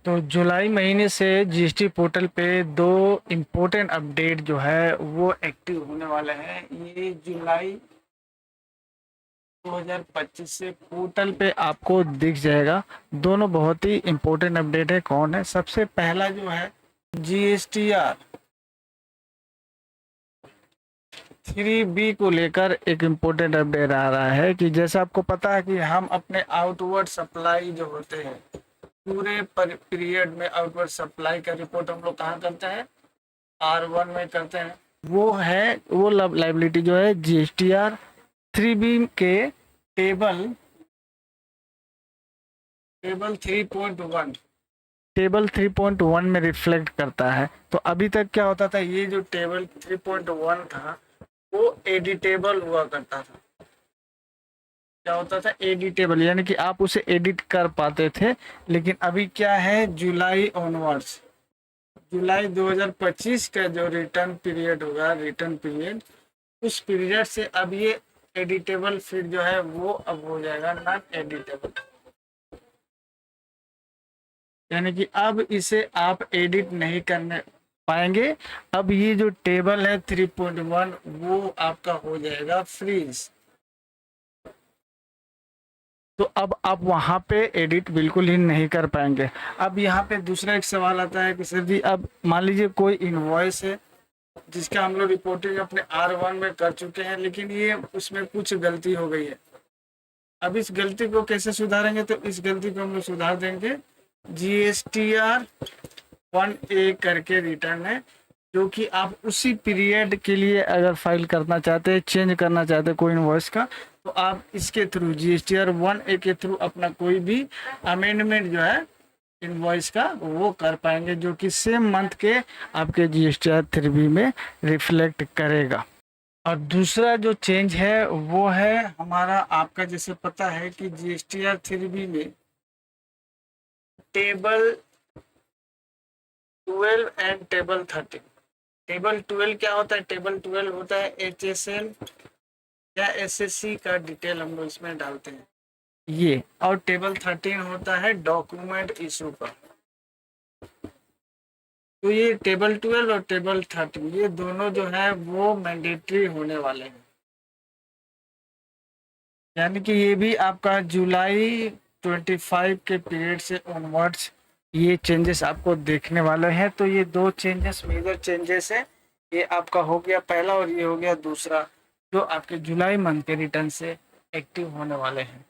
तो जुलाई महीने से जीएसटी पोर्टल पे दो इम्पोर्टेंट अपडेट जो है वो एक्टिव होने वाले हैं। ये जुलाई 2025 से पोर्टल पे आपको दिख जाएगा। दोनों बहुत ही इम्पोर्टेंट अपडेट है। कौन है? सबसे पहला जो है जीएसटीआर 3B को लेकर एक इम्पोर्टेंट अपडेट आ रहा है कि जैसा आपको पता है कि हम अपने आउटवर्ड सप्लाई जो होते हैं पूरे पीरियड में आउटवर्ड सप्लाई का रिपोर्ट हम लोग कहाँ करते हैं? R1 में करते हैं। वो लाइबिलिटी जो है जीएसटीआर 3B के टेबल 3.1 में रिफ्लेक्ट करता है। तो अभी तक क्या होता था, ये जो टेबल 3.1 था वो एडिटेबल हुआ करता था। क्या होता था? एडिटेबल, यानी कि आप उसे एडिट कर पाते थे। लेकिन अभी क्या है, जुलाई ऑनवर्ड्स, जुलाई 2025 का जो रिटर्न पीरियड होगा, रिटर्न पीरियड, उस पीरियड से अब ये एडिटेबल फीड जो है वो अब हो जाएगा नॉन एडिटेबल। यानी कि अब इसे आप एडिट नहीं करने पाएंगे। अब ये जो टेबल है 3.1 वो आपका हो जाएगा फ्रीज। तो अब आप वहां पे एडिट बिल्कुल ही नहीं कर पाएंगे। अब यहाँ पे दूसरा एक सवाल आता है कि सर जी, अब मान लीजिए कोई इनवॉइस है जिसका हम लोग रिपोर्टिंग अपने R1 में कर चुके हैं, लेकिन ये उसमें कुछ गलती हो गई है। अब इस गलती को कैसे सुधारेंगे? तो इस गलती को हम लोग सुधार देंगे। GSTR 1A करके रिटर्न है, जो कि आप उसी पीरियड के लिए अगर फाइल करना चाहते हैं, चेंज करना चाहते हैं कोई इनवॉइस का, तो आप इसके थ्रू GSTR 1A के थ्रू अपना कोई भी अमेंडमेंट जो है इनवॉइस का वो कर पाएंगे, जो कि सेम मंथ के आपके GSTR 3B में रिफ्लेक्ट करेगा। और दूसरा जो चेंज है वो है हमारा, आपका जैसे पता है कि GSTR 3B में टेबल 12 एंड टेबल 13। टेबल 12 क्या होता है? टेबल 12 होता है HSL या SSC का डिटेल हम लोग इसमें डालते हैं ये, और टेबल 13 होता है डॉक्यूमेंट इशू का। तो ये टेबल 12 और टेबल 13 ये दोनों जो है वो मैंडेटरी होने वाले हैं। यानी कि ये भी आपका जुलाई 25 के पीरियड से ऑनवर्ड्स ये चेंजेस आपको देखने वाले हैं। तो ये दो चेंजेस मेजर चेंजेस है। ये आपका हो गया पहला और ये हो गया दूसरा, जो आपके जुलाई मंथ के रिटर्न से एक्टिव होने वाले हैं।